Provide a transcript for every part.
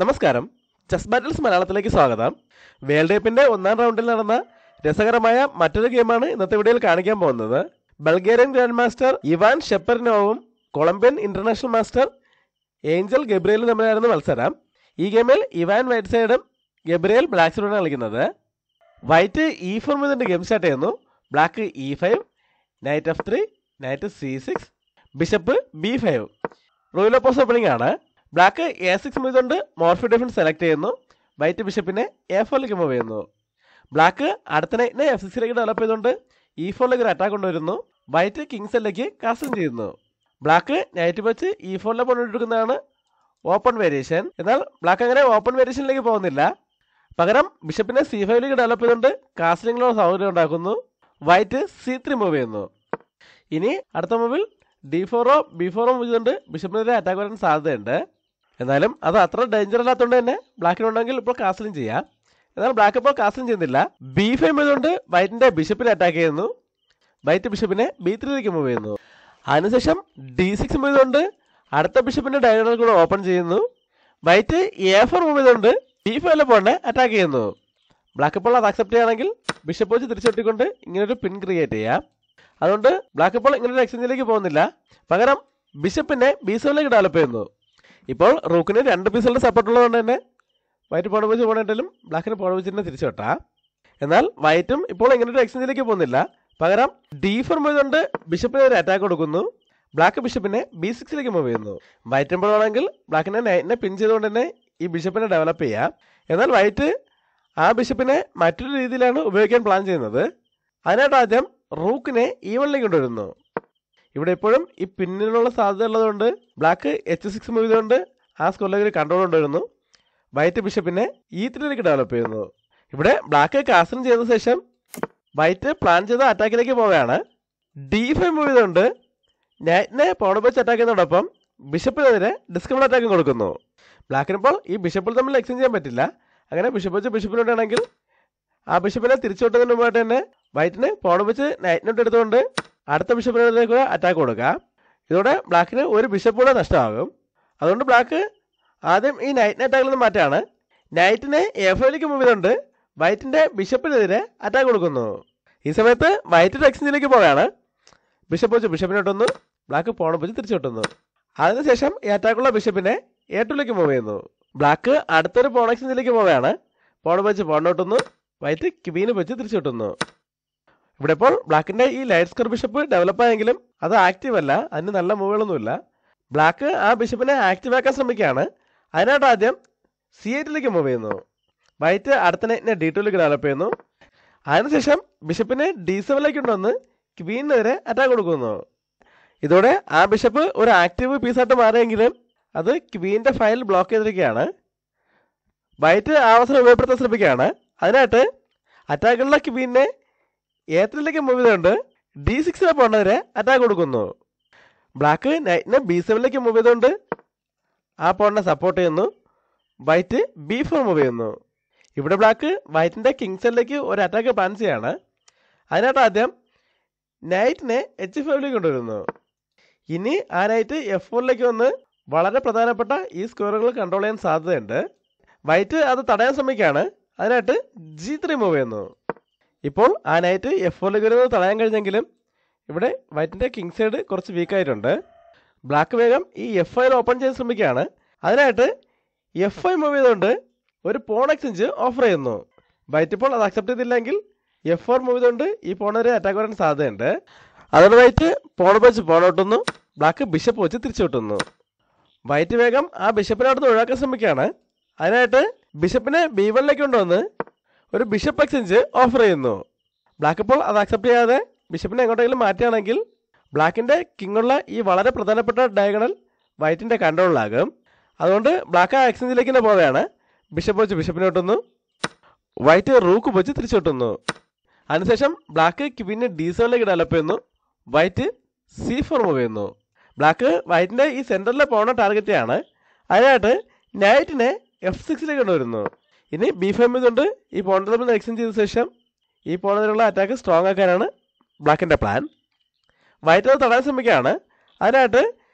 നമസ്കാരം, chess battles മലയാളത്തിലേക്ക് സ്വാഗതം. വേൾഡ് കപ്പിന്റെ ഒന്നാം റൗണ്ടിൽ നടന്ന രസകരമായ മറ്റൊരു ഗെയിമാണ് ഇന്നത്തെ വീഡിയോയിൽ കാണിക്കാൻ പോകുന്നത്. ബൾഗേറിയൻ ഗ്രാൻഡ് മാസ്റ്റർ ഇവാൻ ഷെപ്പറിനോവും കൊളംബിയൻ ഇന്റർനാഷണൽ മാസ്റ്റർ ഏഞ്ചൽ ഗബ്രിയലും തമ്മിലായിരുന്നു മത്സരം. ഈ ഗെയിമിൽ ഇവാൻ വൈറ്റ് സൈഡും ഗബ്രിയൽ ബ്ലാക്ക് സൈഡുമാണ് കളിക്കുന്നത്. വൈറ്റ് E4 മുതൽ ഗെയിം സ്റ്റാർട്ട് ചെയ്യുന്നു. Black E5, knight F3, knight C6, bishop B5. Ruy Lopez opening ആണ്. ബ്ലാക്ക് A6 മുതൽ മോർഫി ഡിഫൻസ് സെലക്ട് ചെയ്യുന്നു. വൈറ്റ് ബിഷപ്പിനെ A4ലേക്ക് മൂവ് ചെയ്യുന്നു. ബ്ലാക്ക് അടുത്ത നൈറ്റിനെ F6ലേക്ക് ഡെവലപ്പ് ചെയ്തുകൊണ്ട് E4ലേക്ക് ഒരു അറ്റാക്ക് കൊണ്ടുവരുന്നു. വൈറ്റ് കിങ്സിലേക്ക് കാസിൽ ചെയ്യുന്നു. ബ്ലാക്ക് നൈറ്റ് വെച്ച് E4ലെ കൊണ്ടെടുക്കുന്നതാണ് ഓപ്പൺ വേരിയേഷൻ. എന്നാൽ ബ്ലാക്ക് അങ്ങനെ ഓപ്പൺ വേരിയേഷനിലേക്ക് പോകുന്നില്ല. പകരം ബിഷപ്പിനെ C5ലേക്ക് ഡെവലപ്പ് ചെയ്തുകൊണ്ട് കാസ്ലിങ്ങിനുള്ള സൗകര്യം ഉണ്ടാക്കുന്നു. വൈറ്റ് C3 മൂവ് ചെയ്യുന്നു. ഇനി അടുത്ത മൂവിൽ D4 B4 മൂവ് ചെയ്തുകൊണ്ട് ബിഷപ്പിനെതിരെ അറ്റാക്ക് വരാൻ സാധ്യതയുണ്ട്. എന്നാലും അത് അത്ര ഡേഞ്ചർ അല്ലാത്തതുകൊണ്ട് തന്നെ ബ്ലാക്കിനുണ്ടെങ്കിൽ ഇപ്പോൾ കാസ്ലിംഗ് ചെയ്യാം. എന്നാൽ ബ്ലാക്ക് ഇപ്പോൾ കാസ്ലിംഗ് ചെയ്യുന്നില്ല. B5 ചെയ്തുകൊണ്ട് വൈറ്റിന്റെ ബിഷപ്പിനെ അറ്റാക്ക് ചെയ്യുന്നു. വൈറ്റ് ബിഷപ്പിനെ B3ലേക്ക് മൂവ് ചെയ്യുന്നു. അതിനുശേഷം D6 മൂവ് ചെയ്തുകൊണ്ട് അടുത്ത ബിഷപ്പിന്റെ ഡയഗണൽ കൂടെ ഓപ്പൺ ചെയ്യുന്നു. വൈറ്റ് A4 മൂവ് ചെയ്തുകൊണ്ട് B5ലെ പോണിനെ അറ്റാക്ക് ചെയ്യുന്നു. ബ്ലാക്ക് ഇപ്പോൾ അത് അക്സെപ്റ്റ് ചെയ്യുകയാണെങ്കിൽ ബിഷപ്പ് വെച്ച് തിരിച്ചൊട്ടിക്കൊണ്ട് ഇങ്ങനൊരു പിൻ ക്രിയേറ്റ് ചെയ്യാം. അതുകൊണ്ട് ബ്ലാക്ക് ഇപ്പോൾ ഇങ്ങനൊരു എക്സ്ചേഞ്ചിലേക്ക് പോകുന്നില്ല. പകരം ബിഷപ്പിനെ B7ലേക്ക് ഡെവലപ്പ് ചെയ്യുന്നു. ഇപ്പോൾ റൂക്കിന് 2 പീസുകളുടെ സപ്പോർട്ട് ഉള്ളതുകൊണ്ട് തന്നെ വൈറ്റ് പോൺ വെച്ച് പോകണമെങ്കിലും ബ്ലാക്കിന് പോൺ വെച്ചിട്ട് തിരിച്ചു വെട്ടാം. എന്നാൽ വൈറ്റും ഇപ്പോൾ ഇങ്ങനൊരു എക്സ്ചേഞ്ചിലേക്ക് പോകുന്നില്ല. പകരം D4 ചെയ്തുകൊണ്ട് ബിഷപ്പിന് ഒരു അറ്റാക്ക് കൊടുക്കുന്നു. ബ്ലാക്ക് ബിഷപ്പിനെ B6ലേക്ക് മൂവ് ചെയ്യുന്നു. വൈറ്റ് എമ്പോഴാണെങ്കിൽ ബ്ലാക്കിനെ നൈറ്റിനെ പിൻ ചെയ്തുകൊണ്ട് തന്നെ ഈ ബിഷപ്പിനെ ഡെവലപ്പ് ചെയ്യാം. എന്നാൽ വൈറ്റ് ആ ബിഷപ്പിനെ മറ്റൊരു രീതിയിലാണ് ഉപയോഗിക്കാൻ പ്ലാൻ ചെയ്യുന്നത്. അതിനായിട്ട് ആദ്യം റൂക്കിനെ E1ലേക്ക് കൊണ്ടുവരുന്നു. ഇവിടെ എപ്പോഴും ഈ പിന്നിലുള്ള സാധ്യത ഉള്ളതുകൊണ്ട് ബ്ലാക്ക് H6 മൂവ് ചെയ്തുകൊണ്ട് ആ സ്കോറിലേക്ക് കൺട്രോൾ കൊണ്ടുവരുന്നു. വൈറ്റ് ബിഷപ്പിനെ E3ലേക്ക് ഡെവലപ്പ് ചെയ്യുന്നു. ഇവിടെ ബ്ലാക്ക് കാസ്ലിംഗ് ചെയ്ത ശേഷം വൈറ്റ് പ്ലാൻ ചെയ്ത അറ്റാക്കിലേക്ക് പോവുകയാണ്. D5 മൂവ് ചെയ്തുകൊണ്ട് നൈറ്റിനെ പോൺ വെച്ച് അറ്റാക്ക് ചെയ്യുന്നതോടൊപ്പം ബിഷപ്പിനെതിരെ ഡിസ്കബിൾ അറ്റാക്കും കൊടുക്കുന്നു. ബ്ലാക്കിനിപ്പോൾ ഈ ബിഷപ്പിൽ തമ്മിൽ എക്സ്ചേഞ്ച് ചെയ്യാൻ പറ്റില്ല. അങ്ങനെ ബിഷപ്പ് വെച്ച് ബിഷപ്പിനോട്ടാണെങ്കിൽ ആ ബിഷപ്പിനെ തിരിച്ചുവിട്ടതിന് മുമ്പായിട്ട് തന്നെ വൈറ്റിന് പോൺ വെച്ച് നൈറ്റിനോട്ട് എടുത്തുകൊണ്ട് അടുത്ത ബിഷപ്പിലേക്ക് അറ്റാക്ക് കൊടുക്കുക. ഇതോടെ ബ്ലാക്കിന് ഒരു ബിഷപ്പ് കൂടെ നഷ്ടമാകും. അതുകൊണ്ട് ബ്ലാക്ക് ആദ്യം ഈ നൈറ്റിനെ അറ്റാക്കിൽ നിന്ന് മാറ്റാണ്. നൈറ്റിനെ A5ലേക്ക് മൂവ് ചെയ്തുകൊണ്ട് വൈറ്റിന്റെ ബിഷപ്പിനെതിരെ അറ്റാക്ക് കൊടുക്കുന്നു. ഈ സമയത്ത് വൈറ്റ് എക്സ്ചേഞ്ചിലേക്ക് പോവുകയാണ്. ബിഷപ്പ് വെച്ച് ബിഷപ്പിനോട്ടൊന്നു, ബ്ലാക്ക് പോൺ വെച്ച് തിരിച്ചു വിട്ടുന്നു. അതിനുശേഷം ഈ അറ്റാക്കുള്ള ബിഷപ്പിനെ A2ലേക്ക് മൂവ് ചെയ്യുന്നു. ബ്ലാക്ക് അടുത്തൊരു പോൺ എക്സ്ചേഞ്ചിലേക്ക് പോവുകയാണ്. പോൺ വെച്ച് പോണിനോട്ടൊന്നു, വൈറ്റ് ക്വീന് വെച്ച് തിരിച്ചു വിട്ടുന്നു. ഇവിടെ ഇപ്പോൾ ബ്ലാക്കിന്റെ ഈ ലൈറ്റ് സ്ക്വയർ ബിഷപ്പ് ഡെവലപ്പ് ആയെങ്കിലും അത് ആക്റ്റീവ് അല്ല. അതിന് നല്ല മൂവുകളൊന്നുമില്ല. ബ്ലാക്ക് ആ ബിഷപ്പിനെ ആക്റ്റീവ് ആക്കാൻ ശ്രമിക്കുകയാണ്. അതിനായിട്ട് ആദ്യം C8ലേക്ക് മൂവ് ചെയ്യുന്നു. വൈറ്റ് അടുത്ത നൈറ്റിനെ D2ലേക്ക് ഡെവലപ്പ് ചെയ്യുന്നു. അതിനുശേഷം ബിഷപ്പിനെ D7ലേക്ക് കൊണ്ടുവന്ന് ക്വീനെതിരെ അറ്റാക്ക് കൊടുക്കുന്നു. ഇതോടെ ആ ബിഷപ്പ് ഒരു ആക്റ്റീവ് പീസായിട്ട് മാറിയെങ്കിലും അത് ക്വീൻ്റെ ഫയൽ ബ്ലോക്ക് ചെയ്തിരിക്കുകയാണ്. വൈറ്റ് ആ അവസരം ഉപയോഗപ്പെടുത്താൻ ശ്രമിക്കുകയാണ്. അതിനായിട്ട് അറ്റാക്കുള്ള ക്വീനെ A3ലേക്ക് മൂവ് ചെയ്തുകൊണ്ട് D6ലെ പോണെതിരെ അറ്റാക്ക് കൊടുക്കുന്നു. ബ്ലാക്ക് നൈറ്റിനെ B7ലേക്ക് മൂവ് ചെയ്തുകൊണ്ട് ആ പോണിനെ സപ്പോർട്ട് ചെയ്യുന്നു. വൈറ്റ് B4 മൂവ് ചെയ്യുന്നു. ഇവിടെ ബ്ലാക്ക് വൈറ്റിന്റെ കിങ്സിലേക്ക് ഒരു അറ്റാക്ക് പ്ലാൻ ചെയ്യാണ്. അതിനായിട്ട് ആദ്യം നൈറ്റിനെ H5ലേക്ക് കൊണ്ടുവരുന്നു. ഇനി ആ നൈറ്റ് F4ലേക്ക് വന്ന് വളരെ പ്രധാനപ്പെട്ട ഈ സ്കോറുകൾ കൺട്രോൾ ചെയ്യാൻ സാധ്യതയുണ്ട്. വൈറ്റ് അത് തടയാൻ ശ്രമിക്കുകയാണ്. അതിനായിട്ട് G3 മൂവ് ചെയ്യുന്നു. ഇപ്പോൾ ആ നൈറ്റ് F4ലേക്ക് വരുന്നത് തടയാൻ കഴിഞ്ഞെങ്കിലും ഇവിടെ വൈറ്റിന്റെ കിങ് സൈഡ് കുറച്ച് വീക്കായിട്ടുണ്ട്. ബ്ലാക്ക് വേഗം ഈ F5 ഓപ്പൺ ചെയ്യാൻ ശ്രമിക്കുകയാണ്. അതിനായിട്ട് F5 മൂവ് ചെയ്തുകൊണ്ട് ഒരു പോൺ എക്സ്ചേഞ്ച് ഓഫർ ചെയ്യുന്നു. വൈറ്റ് ഇപ്പോൾ അത് അക്സെപ്റ്റ് ചെയ്തില്ലെങ്കിൽ F4 മൂവ് ചെയ്തുകൊണ്ട് ഈ പോണെതിരെ അറ്റാക്ക് വരാൻ സാധ്യതയുണ്ട്. അതുകൊണ്ട് വൈറ്റ് പോൺ വെച്ച് പോൺ ഔട്ടുന്നു. ബ്ലാക്ക് ബിഷപ്പ് വെച്ച് തിരിച്ചു വിട്ടുന്നു. വൈറ്റ് വേഗം ആ ബിഷപ്പിനെ അടുത്ത് ഒഴിവാക്കാൻ ശ്രമിക്കുകയാണ്. അതിനായിട്ട് ബിഷപ്പിനെ B1ലേക്ക് കൊണ്ടുവന്ന് ഒരു ബിഷപ്പ് എക്സ്ചേഞ്ച് ഓഫർ ചെയ്യുന്നു. ബ്ലാക്ക് ഇപ്പോൾ അത് അക്സെപ്റ്റ് ചെയ്യാതെ ബിഷപ്പിനെ എങ്ങോട്ടെങ്കിലും മാറ്റുകയാണെങ്കിൽ ബ്ലാക്കിന്റെ കിങ്ങുള്ള ഈ വളരെ പ്രധാനപ്പെട്ട ഡയഗണൽ വൈറ്റിന്റെ കൺട്രോളിലാകും. അതുകൊണ്ട് ബ്ലാക്ക് ആ എക്സ്ചേഞ്ചിലേക്ക് തന്നെ പോവുകയാണ്. ബിഷപ്പ് വെച്ച് ബിഷപ്പിനോട്ടുന്നു. വൈറ്റ് റൂക്ക് വെച്ച് തിരിച്ചു വിട്ടുന്നു. അതിനുശേഷം ബ്ലാക്ക് ക്വീനെ D7ലേക്ക് ഡെവലപ്പ് ചെയ്യുന്നു. വൈറ്റ് C4 മൂവ് ചെയ്യുന്നു. ബ്ലാക്ക് വൈറ്റിന്റെ ഈ സെന്ററിലെ പോണ ടാർഗറ്റ് ആണ്. അതിനായിട്ട് നൈറ്റിനെ F6ലേക്ക് കൊണ്ടുവരുന്നു. ഇനി B5 ചെയ്തുകൊണ്ട് ഈ പോണിൽ തമ്മിൽ എക്സ്ചേഞ്ച് ചെയ്ത ശേഷം ഈ പോണതിലുള്ള അറ്റാക്ക് സ്ട്രോങ് ആക്കാനാണ് ബ്ലാക്കിന്റെ പ്ലാൻ. വൈറ്റ് അത് തടയാൻ ശ്രമിക്കുകയാണ്. അതിനായിട്ട്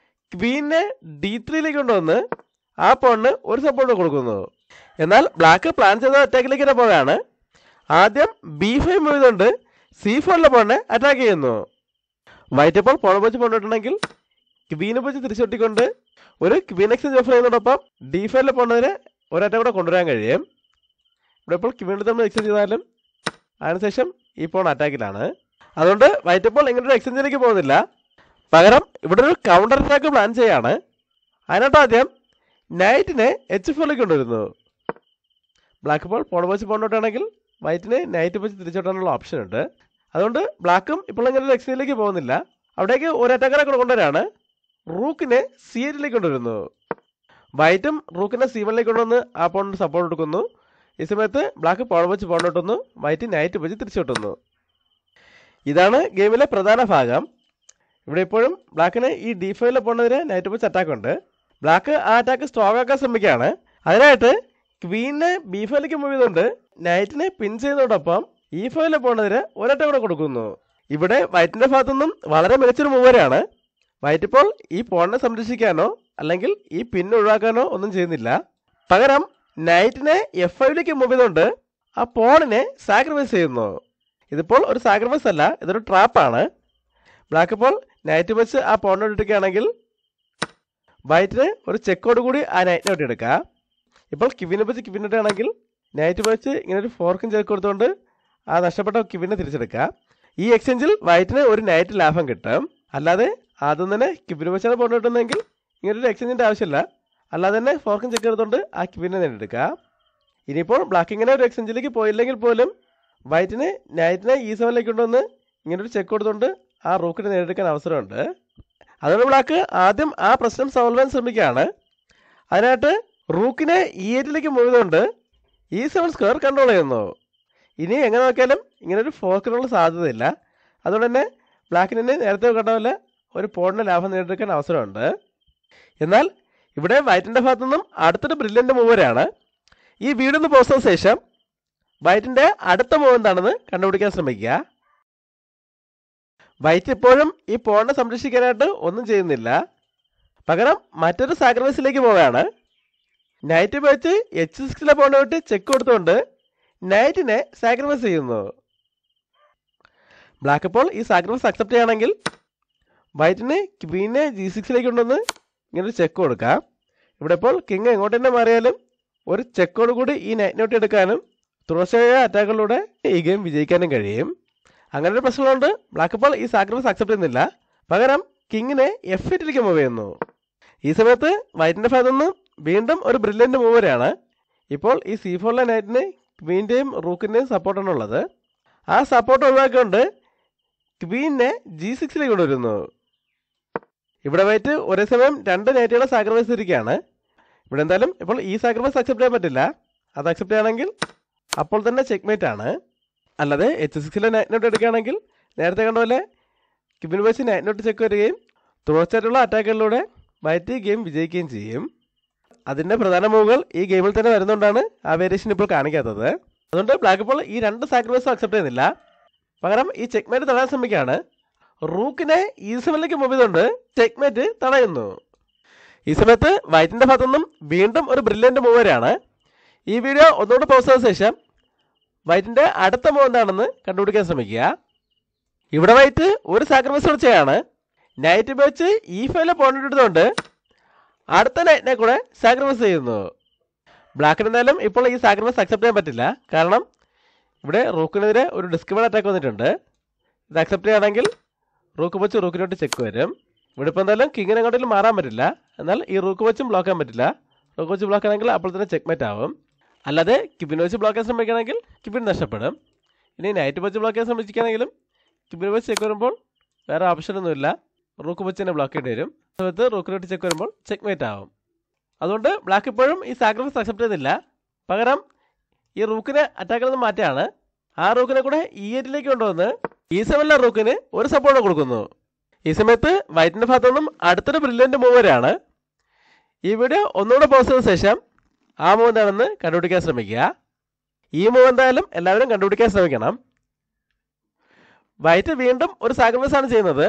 ക്വീനെ D3ലേക്ക് കൊണ്ടുവന്ന് ആ പോണിന് ഒരു സപ്പോർട്ട് കൊടുക്കുന്നു. എന്നാൽ ബ്ലാക്ക് പ്ലാൻ ചെയ്ത അറ്റാക്കിലേക്ക് തന്നെ പോവുകയാണ്. ആദ്യം B5 മൂവ് ചെയ്തുകൊണ്ട് C4 പോണിനെ അറ്റാക്ക് ചെയ്യുന്നു. വൈറ്റ് ഇപ്പോൾ പോൺ വെച്ച് പോന്നിട്ടുണ്ടെങ്കിൽ ക്വീനെ വെച്ച് തിരിച്ചൊട്ടിക്കൊണ്ട് ഒരു ക്വീൻ എക്സ്ചേഞ്ച് ഓഫർ ചെയ്യുന്നതോടൊപ്പം D5 പോണതിന് ഒരറ്റ കൂടെ കൊണ്ടുവരാൻ കഴിയും. ഇവിടെ ഇപ്പോൾ ക്വീൻ തമ്മിൽ എക്സ്ചേഞ്ച് ചെയ്താലും അതിനുശേഷം ഈ പോൺ അറ്റാക്കിലാണ്. അതുകൊണ്ട് വൈറ്റ് ഇപ്പോൾ ഇങ്ങനൊരു എക്സ്ചേഞ്ചിലേക്ക് പോകുന്നില്ല. പകരം ഇവിടെ ഒരു കൗണ്ടർ അറ്റാക്ക് പ്ലാൻ ചെയ്യാണ്. അതിനോട്ട് ആദ്യം നൈറ്റിനെ H4 കൊണ്ടുവരുന്നു. ബ്ലാക്ക് ഇപ്പോൾ പോൺ വെച്ച് പോകണോട്ടാണെങ്കിൽ വൈറ്റിന് നൈറ്റ് വെച്ച് തിരിച്ചോട്ടാനുള്ള ഓപ്ഷൻ ഉണ്ട്. അതുകൊണ്ട് ബ്ലാക്കും ഇപ്പോൾ ഇങ്ങനെ ഒരു എക്സ്ചേഞ്ചിലേക്ക് പോകുന്നില്ല. അവിടേക്ക് ഒരു അറ്റാക്കറെ കൂടെ കൊണ്ടുവരാണ്. റൂക്കിനെ C8 കൊണ്ടുവരുന്നു. വൈറ്റും റൂക്കിനെ C1 കൊണ്ടുവന്ന് ആ പോണിന് സപ്പോർട്ട് കൊടുക്കുന്നു. ഈ സമയത്ത് ബ്ലാക്ക് പോൺ വെച്ച് പോകണോട്ടുന്നു. വൈറ്റ് നൈറ്റ് വെച്ച് തിരിച്ചോട്ടുന്നു. ഇതാണ് ഗെയിമിലെ പ്രധാന ഭാഗം. ഇവിടെ ഇപ്പോഴും ബ്ലാക്കിന് ഈ D5 പോണതിന് നൈറ്റ് വെച്ച് അറ്റാക്ക് ഉണ്ട്. ബ്ലാക്ക് ആ അറ്റാക്ക് സ്ട്രോങ് ആക്കാൻ ശ്രമിക്കുകയാണ്. അതിനായിട്ട് ക്വീനെ B5 മൂവ് ചെയ്തുകൊണ്ട് നൈറ്റിനെ പിൻ ചെയ്യുന്നതോടൊപ്പം E5 പോണതിന് ഒരറ്റ കൂടെ കൊടുക്കുന്നു. ഇവിടെ വൈറ്റിന്റെ ഭാഗത്തുനിന്നും വളരെ മികച്ചൊരു മൂവരാണ്. വൈറ്റ് ഇപ്പോൾ ഈ പോണിനെ സംരക്ഷിക്കാനോ അല്ലെങ്കിൽ ഈ പിൻ ഒഴിവാക്കാനോ ഒന്നും ചെയ്യുന്നില്ല. പകരം നൈറ്റിനെ F5 മൂവ് ചെയ്തുകൊണ്ട് ആ പോണിനെ സാക്രിഫൈസ് ചെയ്യുന്നു. ഇതിപ്പോൾ ഒരു സാക്രിഫൈസ് അല്ല, ഇതൊരു ട്രാപ്പാണ്. ബ്ലാക്ക് ഇപ്പോൾ നൈറ്റ് വെച്ച് ആ പോണിനെ ഇട്ടിരിക്കുകയാണെങ്കിൽ വൈറ്റിന് ഒരു ചെക്കോട് കൂടി ആ നൈറ്റിനെ ഇട്ടെടുക്കുക. ഇപ്പോൾ ക്വീനെ വെച്ച് ക്വീൻ ഇട്ടാണെങ്കിൽ നൈറ്റ് വെച്ച് ഇങ്ങനെ ഒരു ഫോർക്കും ചെക്ക് കൊടുത്തുകൊണ്ട് ആ നഷ്ടപ്പെട്ട ക്വീനെ തിരിച്ചെടുക്കുക. ഈ എക്സ്ചേഞ്ചിൽ വൈറ്റിന് ഒരു നൈറ്റ് ലാഭം കിട്ടും. അല്ലാതെ ആദ്യം തന്നെ ക്വീനെ വെച്ചാണ് പോൺ കിട്ടുന്നതെങ്കിൽ ഇങ്ങനൊരു എക്സ്ചേഞ്ചിൻ്റെ ആവശ്യമില്ല. അല്ലാതെ തന്നെ ഫോർക്കും ചെക്ക് എടുത്തുകൊണ്ട് ആ ക്വീനെ നേടിയെടുക്കുക. ഇനിയിപ്പോൾ ബ്ലാക്ക് ഇങ്ങനെ ഒരു എക്സ്ചേഞ്ചിലേക്ക് പോയില്ലെങ്കിൽ പോലും വൈറ്റിന് നൈറ്റിനെ E7 കൊണ്ടുവന്ന് ഇങ്ങനൊരു ചെക്ക് കൊടുത്തുകൊണ്ട് ആ റൂക്കിനെ നേടിയെടുക്കാൻ അവസരമുണ്ട്. അതുകൊണ്ട് ബ്ലാക്ക് ആദ്യം ആ പ്രശ്നം സോൾവ് ചെയ്യാൻ ശ്രമിക്കുകയാണ്. അതിനായിട്ട് റൂക്കിനെ E8 മൂവ് ചെയ്തുകൊണ്ട് E7 സ്ക്വയർ കൺട്രോൾ ചെയ്യുന്നു. ഇനി എങ്ങനെ നോക്കിയാലും ഇങ്ങനൊരു ഫോർക്കിനുള്ള സാധ്യതയില്ല. അതുകൊണ്ട് തന്നെ ബ്ലാക്കിന് നേരത്തെ കണ്ട പോലെ ഒരു പോണിന് ലാഭം നേടിയെടുക്കാൻ അവസരമുണ്ട്. എന്നാൽ ഇവിടെ വൈറ്റിൻ്റെ ഭാഗത്തു നിന്നും അടുത്തൊരു ബ്രില്യൻ്റ് മൂവരാണ്. ഈ വീഡിയോ ഒന്ന് പോസ്റ്റ് ചെയ്ത ശേഷം വൈറ്റിൻ്റെ അടുത്ത മൂവ് എന്താണെന്ന് കണ്ടുപിടിക്കാൻ ശ്രമിക്കുക. വൈറ്റ് ഇപ്പോഴും ഈ പോണിനെ സംരക്ഷിക്കാനായിട്ട് ഒന്നും ചെയ്യുന്നില്ല. പകരം മറ്റൊരു സാക്രിഫൈസിലേക്ക് പോവുകയാണ്. നൈറ്റ് വെച്ച് H6 പോണിനെ വിട്ട് ചെക്ക് കൊടുത്തുകൊണ്ട് നൈറ്റിനെ സാക്രിഫൈസ് ചെയ്യുന്നു. ബ്ലാക്ക് ഇപ്പോൾ ഈ സാക്രിഫൈസ് അക്സെപ്റ്റ് ചെയ്യുകയാണെങ്കിൽ വൈറ്റിന് ക്വീനെ G6 കൊണ്ടുവന്ന് ഇങ്ങനൊരു ചെക്ക് കൊടുക്കാം. ഇവിടെ ഇപ്പോൾ കിങ് എങ്ങോട്ട് തന്നെ മാറിയാലും ഒരു ചെക്കോട് കൂടി ഈ നൈറ്റിനോട്ട് എടുക്കാനും തുടർച്ചയായ അറ്റാക്കുകളിലൂടെ ഈ ഗെയിം വിജയിക്കാനും കഴിയും. അങ്ങനെ ഒരു പ്രശ്നമുണ്ട്. ബ്ലാക്ക് ഇപ്പോൾ ഈ സാക്രിഫൈസ് അക്സെപ്റ്റ് ചെയ്യുന്നില്ല. പകരം കിങ്ങിനെ F8 മൂവ് ചെയ്യുന്നു. ഈ സമയത്ത് വൈറ്റിൻ്റെ ഭാഗത്തുനിന്ന് വീണ്ടും ഒരു ബ്രില്യൻ്റ് മൂവരാണ്. ഇപ്പോൾ ഈ C4 നൈറ്റിന് ക്വീൻ്റെയും റൂക്കിൻ്റെയും സപ്പോർട്ടാണുള്ളത്. ആ സപ്പോർട്ട് ഒഴിവാക്കിക്കൊണ്ട് ക്വീനെ G6 കൊണ്ടുവരുന്നു. ഇവിടെ വൈറ്റ് ഒരേ സമയം രണ്ട് നൈറ്റുകളെ സാക്രിഫൈസ് ചെയ്തിരിക്കുകയാണ്. ഇവിടെ എന്തായാലും ഇപ്പോൾ ഈ സാക്രിഫൈസ് അക്സെപ്റ്റ് ചെയ്യാൻ പറ്റില്ല. അത് അക്സെപ്റ്റ് ചെയ്യണമെങ്കിൽ അപ്പോൾ തന്നെ ചെക്ക്മേറ്റ് ആണ്. അല്ലാതെ H6 നൈറ്റിനോട്ട് എടുക്കുകയാണെങ്കിൽ നേരത്തെ കണ്ട പോലെ ക്വീൻ വെച്ച് നൈറ്റിനോട്ട് ചെക്ക് വരികയും തുടർച്ചയായിട്ടുള്ള അറ്റാക്കുകളിലൂടെ വൈറ്റ് ഗെയിം വിജയിക്കുകയും ചെയ്യും. അതിൻ്റെ പ്രധാന മൂവുകൾ ഈ ഗെയിമിൽ തന്നെ വരുന്നതുകൊണ്ടാണ് ആ വേരിയേഷൻ ഇപ്പോൾ കാണിക്കാത്തത്. അതുകൊണ്ട് ബ്ലാക്ക് ഇപ്പോൾ ഈ രണ്ട് സാക്രിഫൈസും അക്സെപ്റ്റ് ചെയ്യുന്നില്ല. പകരം ഈ ചെക്ക്മേറ്റ് തടയാൻ ശ്രമിക്കുകയാണ്. റൂക്കിനെ E7 മൂവ് ചെയ്തുകൊണ്ട് ചെക്ക്മേറ്റ് തടയുന്നു. ഈ സമയത്ത് വൈറ്റിൻ്റെ ഭാഗത്തുനിന്നും വീണ്ടും ഒരു ബ്രില്യൻ്റ് മൂവരാണ്. ഈ വീഡിയോ ഒന്നുകൂടെ പോസ്റ്റ് ചെയ്ത ശേഷം വൈറ്റിൻ്റെ അടുത്ത മൂവ് എന്താണെന്ന് കണ്ടുപിടിക്കാൻ ശ്രമിക്കുക. ഇവിടെ വൈറ്റ് ഒരു സാക്രിഫൈസ് തുടർച്ചയാണ്. നൈറ്റ് വെച്ച് E5 പോയിന്റ് എടുത്തുകൊണ്ട് അടുത്ത നൈറ്റിനെ കൂടെ സാക്രിഫൈസ് ചെയ്യുന്നു. ബ്ലാക്കിന് എന്തായാലും ഇപ്പോൾ ഈ സാക്രിഫൈസ് അക്സെപ്റ്റ് ചെയ്യാൻ പറ്റില്ല. കാരണം ഇവിടെ റൂക്കിനെതിരെ ഒരു ഡിസ്കവേർഡ് അറ്റാക്ക് വന്നിട്ടുണ്ട്. ഇത് അക്സെപ്റ്റ് ചെയ്യുകയാണെങ്കിൽ റൂക്ക് വെച്ച് റൂക്കിനോട്ട് ചെക്ക് വരും. ഇവിടെ ഇപ്പോൾ എന്തായാലും കിങ്ങിനെ അങ്ങോട്ടും മാറാൻ പറ്റില്ല. എന്നാൽ ഈ റൂക്ക് വെച്ചും ബ്ലോക്ക് ചെയ്യാൻ പറ്റില്ല. റൂക്ക് വെച്ച് ബ്ലോക്ക് ആണെങ്കിൽ അപ്പോൾ തന്നെ ചെക്ക്മേറ്റ് ആവും. അല്ലാതെ ക്വീൻ വെച്ച് ബ്ലോക്ക് ചെയ്യാൻ ശ്രമിക്കുകയാണെങ്കിൽ ക്വീൻ നഷ്ടപ്പെടും. ഇനി നൈറ്റ് വെച്ച് ബ്ലോക്ക് ചെയ്യാൻ ശ്രമിക്കുകയാണെങ്കിലും ക്വീൻ വെച്ച് ചെക്ക് വരുമ്പോൾ വേറെ ഓപ്ഷനൊന്നുമില്ല. റൂക്ക് വെച്ച് തന്നെ ബ്ലോക്ക് ചെയ്യേണ്ടി വരും. സമയത്ത് റൂക്കിനോട്ട് ചെക്ക് വരുമ്പോൾ ചെക്ക്മേറ്റ് ആവും. അതുകൊണ്ട് ബ്ലാക്ക് ഇപ്പോഴും ഈ സാക്രിഫൈസ് അക്സെപ്റ്റ് ചെയ്യുന്നില്ല. പകരം ഈ റൂക്കിനെ അറ്റാക്കിൽ നിന്ന് മാറ്റിയാണ് ആ റൂക്കിനെ കൂടെ E8 കൊണ്ടുവന്ന് E7 റൂക്കിന് ഒരു സപ്പോർട്ട് കൊടുക്കുന്നു. ഈ സമയത്ത് വൈറ്റിൻ്റെ ഭാഗത്തുനിന്നും അടുത്തൊരു ബ്രില്യൻ്റ് മൂവരാണ്. ഈ വീഡിയോ ഒന്നുകൂടെ പോസ്റ്റ് ചെയ്ത ശേഷം ആ മൂവ് എന്താണെന്ന് കണ്ടുപിടിക്കാൻ ശ്രമിക്കുക. ഈ മൂവ് എന്തായാലും എല്ലാവരും കണ്ടുപിടിക്കാൻ ശ്രമിക്കണം. വൈറ്റ് വീണ്ടും ഒരു സാക്രിഫൈസ് ആണ് ചെയ്യുന്നത്.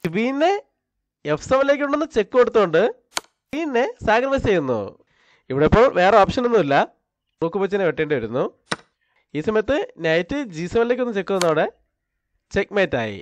ക്വീനെ F7 കൊണ്ടുവന്ന് ചെക്ക് കൊടുത്തുകൊണ്ട് ക്വീനെ സാക്രിഫൈസ് ചെയ്യുന്നു. ഇവിടെ ഇപ്പോൾ വേറെ ഓപ്ഷനൊന്നുമില്ല, റൂക്ക് പൂച്ചനെ വെട്ടേണ്ടി വരുന്നു. ഈ സമയത്ത് നൈറ്റ് G7 ഒന്ന് ചെക്ക് വന്നതോടെ ചെക്ക് മേറ്റ് ആയി.